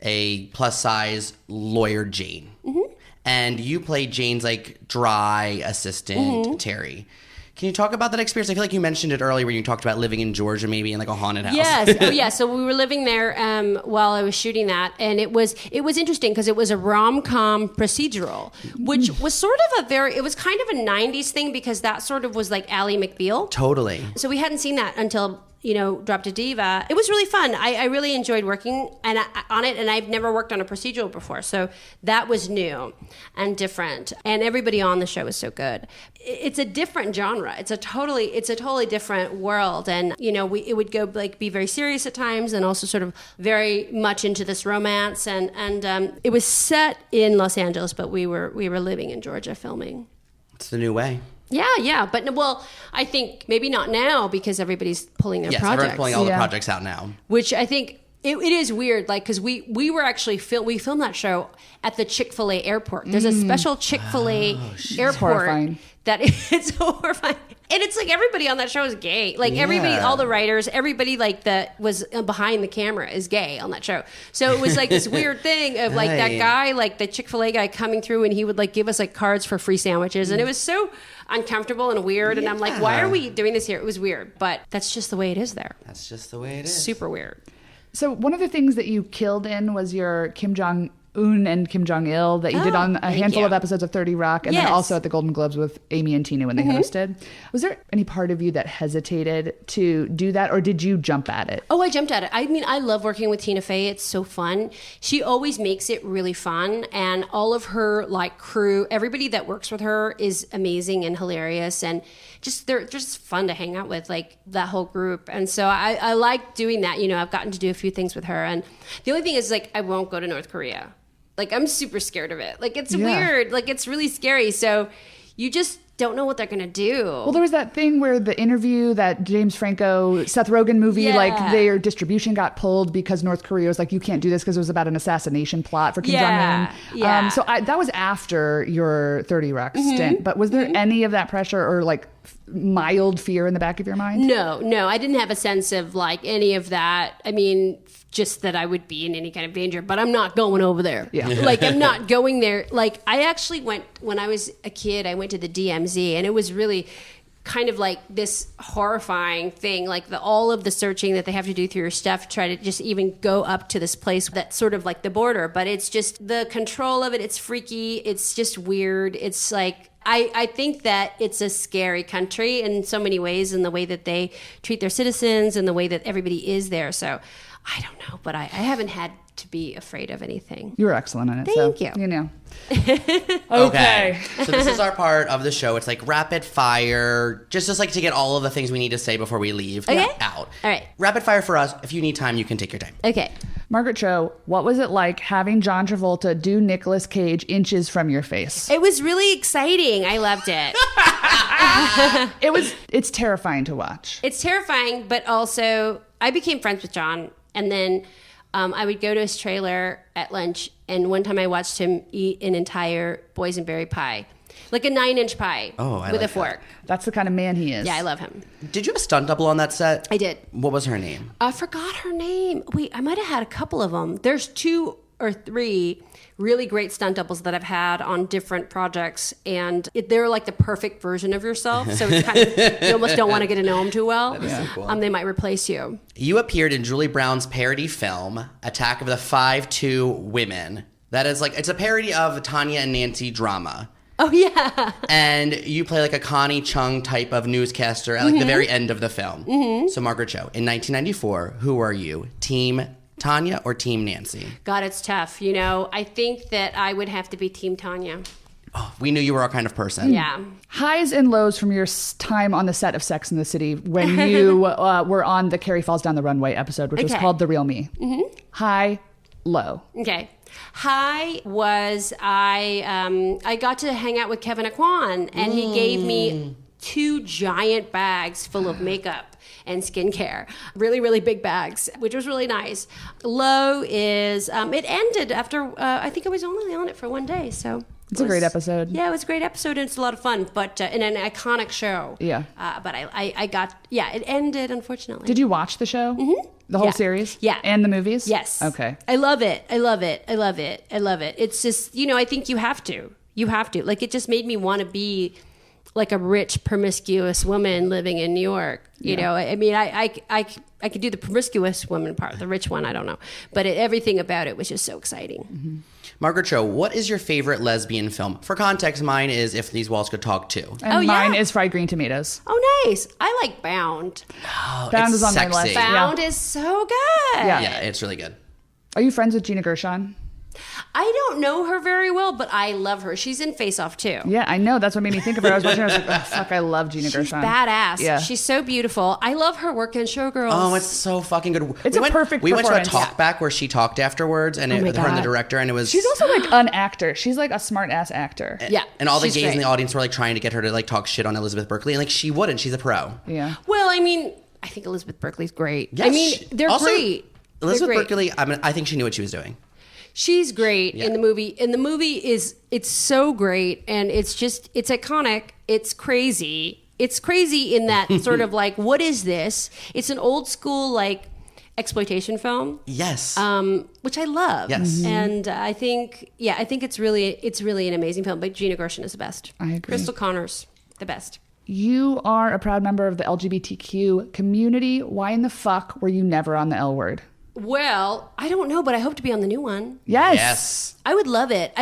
a plus-size lawyer, Jane. Mm-hmm. And you played Jane's, like, dry assistant, Terry. Can you talk about that experience? I feel like you mentioned it earlier when you talked about living in Georgia, maybe in like a haunted house. Yes. Oh, yeah. So we were living there while I was shooting that, and it was interesting because it was a rom-com procedural, which was sort of it was kind of a 90s thing, because that sort of was like Ally McBeal. Totally. So we hadn't seen that until Drop Dead Diva. It was really fun. I really enjoyed working on it, and I've never worked on a procedural before, so that was new and different. And everybody on the show was so good. It's a different genre. It's a totally different world, and it would go like be very serious at times, and also sort of very much into this romance. And it was set in Los Angeles, but we were living in Georgia filming. It's the new way. Yeah. But, well, I think maybe not now, because everybody's pulling their projects. Everyone's pulling all the projects out now. Which I think it is weird, like, because we were actually we filmed that show at the Chick-fil-A airport. There's a special Chick-fil-A airport that it's horrifying. And it's like everybody on that show is gay. Like everybody, all the writers, everybody like that was behind the camera is gay on that show. So it was like this weird thing of like that guy, like the Chick-fil-A guy coming through, and he would like give us like cards for free sandwiches. And it was so uncomfortable and weird. And I'm like, why are we doing this here? It was weird, but that's just the way it is there. That's just the way it is. Super weird. So one of the things that you killed in was your Kim Jong-un and Kim Jong-il that you did on a handful of episodes of 30 Rock, and then also at the Golden Globes with Amy and Tina when they hosted. Was there any part of you that hesitated to do that, or did you jump at it? Oh, I jumped at it. I mean, I love working with Tina Fey. It's so fun. She always makes it really fun, and all of her like crew, everybody that works with her is amazing and hilarious, and they're just fun to hang out with, like that whole group. And so I like doing that. I've gotten to do a few things with her, and the only thing is like I won't go to North Korea. Like, I'm super scared of it. Like, it's weird. Like, it's really scary. So you just don't know what they're going to do. Well, there was that thing where the interview, that James Franco, Seth Rogen movie, like their distribution got pulled because North Korea was like, you can't do this because it was about an assassination plot for Kim Jong-un. Yeah. So that was after your 30 Rock stint. But was there any of that pressure or like mild fear in the back of your mind? No, I didn't have a sense of like any of that. I mean, just that I would be in any kind of danger, but I'm not going over there. Yeah. Like, I'm not going there. Like, I actually went, when I was a kid, I went to the DMZ, and it was really kind of like this horrifying thing, like all of the searching that they have to do through your stuff, try to just even go up to this place that's sort of like the border, but it's just the control of it. It's freaky. It's just weird. It's like, I think that it's a scary country in so many ways, in the way that they treat their citizens and the way that everybody is there. So I don't know, but I haven't had to be afraid of anything. You were excellent in it. Thank you. You know. Okay. So this is our part of the show. It's like rapid fire, just like to get all of the things we need to say before we leave out. All right. Rapid fire for us. If you need time, you can take your time. Okay. Margaret Cho, what was it like having John Travolta do Nicolas Cage inches from your face? It was really exciting. I loved it. It's terrifying to watch. It's terrifying, but also I became friends with John, and then I would go to his trailer at lunch, and one time I watched him eat an entire boysenberry pie. Like a 9-inch pie with a fork. That's the kind of man he is. Yeah, I love him. Did you have a stunt double on that set? I did. What was her name? I forgot her name. Wait, I might have had a couple of them. There's 2 or 3 really great stunt doubles that I've had on different projects, and they're like the perfect version of yourself. So it's kind of, you almost don't want to get to know them too well. That is so cool. They might replace you. You appeared in Julie Brown's parody film, Attack of the 5'2" Women. That is like, it's a parody of Tanya and Nancy drama. Oh, yeah. And you play like a Connie Chung type of newscaster at like the very end of the film. Mm-hmm. So Margaret Cho, in 1994, who are you? Team Tanya or Team Nancy? God, it's tough. I think that I would have to be Team Tanya. Oh, we knew you were our kind of person. Yeah. Highs and lows from your time on the set of Sex and the City when you were on the Carrie Falls Down the Runway episode, which was called The Real Me. Mm-hmm. High, low. Okay. High was I got to hang out with Kevin Aquan, and he gave me 2 giant bags full of makeup and skincare. Really, really big bags, which was really nice. Low is it ended after I think I was only on it for 1 day, so It's a great episode. Yeah, it was a great episode, and it's a lot of fun, but in an iconic show. Yeah. But I got, it ended, unfortunately. Did you watch the show? Mm-hmm. The whole series? Yeah. And the movies? Yes. Okay. I love it. I love it. I love it. I love it. It's just, I think you have to. You have to. Like, it just made me want to be like a rich, promiscuous woman living in New York. You know, I mean, I could do the promiscuous woman part, the rich one, I don't know. But everything about it was just so exciting. Mm-hmm. Margaret Cho, what is your favorite lesbian film? For context, mine is If These Walls Could Talk Too. And mine is Fried Green Tomatoes. Oh, nice. I like Bound. Oh, Bound it's is on my sexy. list. Bound is so good. Yeah, it's really good. Are you friends with Gina Gershon? I don't know her very well, but I love her. She's in Face Off too. Yeah, I know. That's what made me think of her. I was watching her. I was like, oh, fuck, I love Gina Gershon. Badass. Yeah. She's so beautiful. I love her work in Showgirls. Oh, it's so fucking good. It's a perfect We went to a performance. talk back where she talked afterwards, and her and the God. director, and it was... She's also like an actor. She's like a smart ass actor. Yeah. And all the she's gays in great. the audience were like trying to get her to like talk shit on Elizabeth Berkley, and like she wouldn't. She's a pro. Yeah. Well, I mean, I think Elizabeth Berkley's great. Yes, I mean, they're also, great. Elizabeth They're great. Berkley, I think she knew what she was doing. She's great in the movie. And the movie it's so great, and it's iconic. It's crazy. It's crazy in that sort of like, what is this? It's an old school like exploitation film. Yes. Which I love. Yes. And I think it's really an amazing film. But Gina Gershon is the best. I agree. Crystal Connors, the best. You are a proud member of the LGBTQ community. Why in the fuck were you never on the L Word? Well, I don't know, but I hope to be on the new one. Yes. I would love it.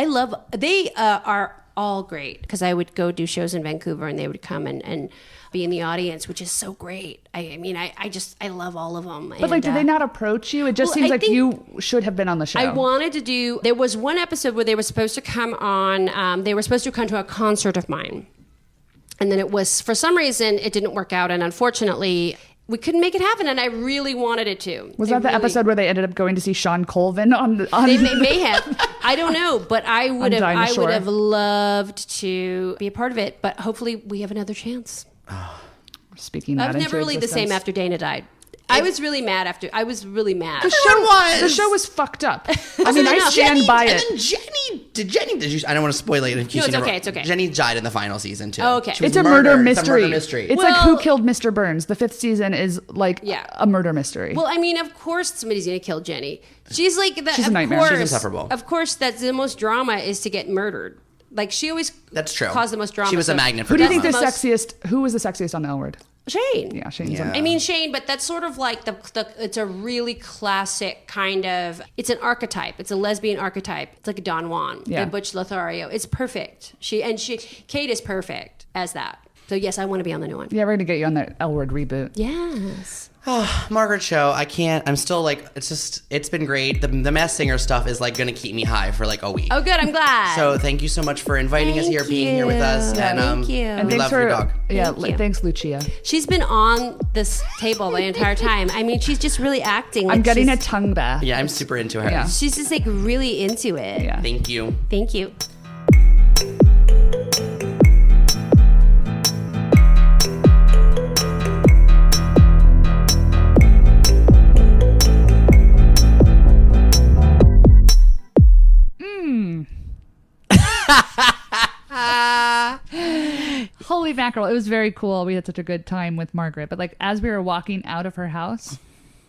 They are all great, because I would go do shows in Vancouver, and they would come and be in the audience, which is so great. I mean, I love all of them. But like, did they not approach you? It just seems like you should have been on the show. I wanted to do, there was one episode where they were supposed to come on, they were supposed to come to a concert of mine. And then it was, for some reason, it didn't work out. And unfortunately, we couldn't make it happen, and I really wanted it to. Was that the episode where they ended up going to see Sean Colvin on They may have. I don't know, but I would Dinosaur. have loved to be a part of it. But hopefully, we have another chance. Speaking I that was into never really the same existence. after Dana died. I was really mad after. I was really mad. The show was fucked up. I mean, I stand by it. And then Jenny, did you? I don't want to spoil it. In case No, it's you never- okay, it's okay. Jenny died in the final season too. Oh, okay. She was It's a murder murdered. mystery. It's a murder mystery. It's like Who Well- Killed Mr. Burns. The 5th season is like a murder mystery. Well, I mean, of course somebody's going to kill Jenny. She's like the. She's a of nightmare. Course, She's insufferable. Of course, that's the most drama is to get murdered. Like she always. That's true. Caused the most drama. She was a so- magnet for who do you think drama. the sexiest? Who was the sexiest on the L Word? Shane. Yeah, Shane's Yeah. amazing. I mean Shane, but that's sort of like the it's a really classic kind of, it's an archetype. It's a lesbian archetype. It's like a Don Juan, Yeah. Butch Lothario. It's perfect. Kate is perfect as that. So yes, I want to be on the new one. Yeah, we're gonna get you on that L Word reboot. Yes. Oh, Margaret Cho, I can't. I'm still like, it's been great. The Masked Singer stuff is like going to keep me high for like a week. Oh, good. I'm glad. So thank you so much for inviting us Thank here, being here with us. you. And Thank you. And we thanks love for your dog. Yeah, Thank you. thanks, Lucia. She's been on this table the entire time. I mean, she's just really acting. I'm like getting a she's- tongue bath. Yeah, I'm super into her. Yeah. She's just like really into it. Yeah. Thank you. Thank you. Holy mackerel. It was very cool. We had such a good time with Margaret. But like as we were walking out of her house,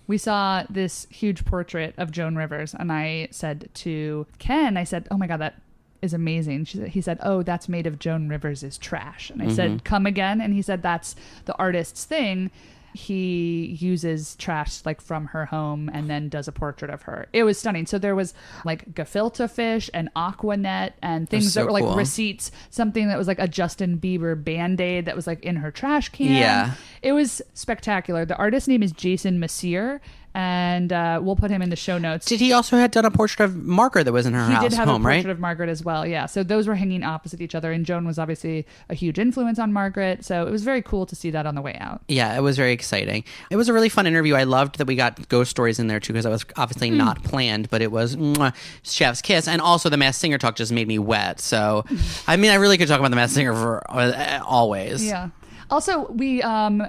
we saw this huge portrait of Joan Rivers. And I said to Ken, I said, oh my God, that is amazing. He said, oh, that's made of Joan Rivers' trash. And I said, come again? And he said, that's the artist's thing. He uses trash like from her home and then does a portrait of her. It was stunning. So there was like gefilte fish and Aquanet and things so that were like cool. receipts, something that was like a Justin Bieber Band-Aid that was like in her trash can. Yeah. It was spectacular. The artist's name is Jason Messier, and we'll put him in the show notes. Did he also had done a portrait of Margaret that was in her He house did have home, a portrait right? of Margaret as well, yeah. So those were hanging opposite each other, and Joan was obviously a huge influence on Margaret, so it was very cool to see that on the way out. Yeah, it was very exciting. It was a really fun interview. I loved that we got ghost stories in there too, because that was obviously not planned, but it was chef's kiss. And also the Masked Singer talk just made me wet. So, I mean, I really could talk about the Masked Singer for always. Yeah. Also, we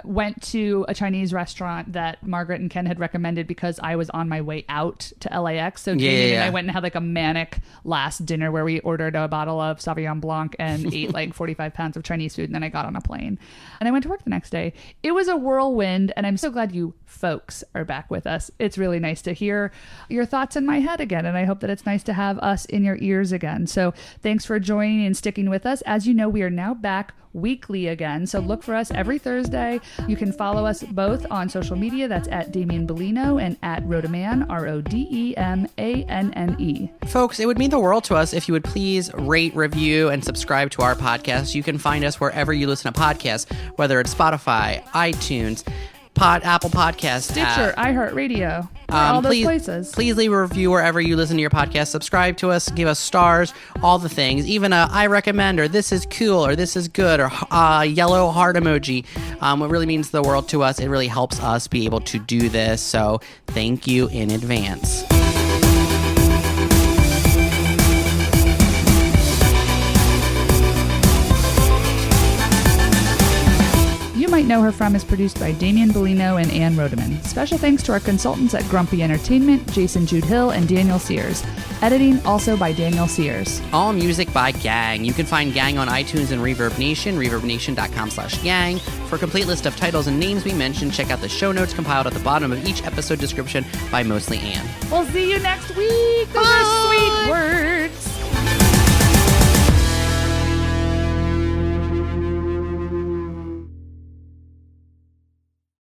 went to a Chinese restaurant that Margaret and Ken had recommended because I was on my way out to LAX. So Jamie and I went and had like a manic last dinner where we ordered a bottle of Sauvignon Blanc and ate like 45 pounds of Chinese food. And then I got on a plane and I went to work the next day. It was a whirlwind, and I'm so glad you folks are back with us. It's really nice to hear your thoughts in my head again, and I hope that it's nice to have us in your ears again. So thanks for joining and sticking with us. As you know, we are now back weekly again, so look for us every Thursday. You can follow us both on social media. That's at Damian Bellino and at Rodeman, RODEMANNE. Folks, it would mean the world to us if you would please rate, review, and subscribe to our podcast. You can find us wherever you listen to podcasts, whether it's Spotify, iTunes, Apple Podcasts, Stitcher, iHeartRadio, all those places. Please leave a review wherever you listen to your podcast. Subscribe to us, give us stars, all the things. Even a I recommend, or this is cool, or this is good, or yellow heart emoji. It really means the world to us. It really helps us be able to do this. So thank you in advance. You Might Know Her From is produced by Damian Bellino and Ann Rodeman. Special thanks to our consultants at Grumpy Entertainment, Jason Jude Hill and Daniel Sears. Editing also by Daniel Sears. All music by Gang. You can find Gang on iTunes and Reverb Nation, reverbnation.com/gang. For a complete list of titles and names we mentioned, check out the show notes compiled at the bottom of each episode description by Mostly Ann. We'll see you next week. Those are sweet.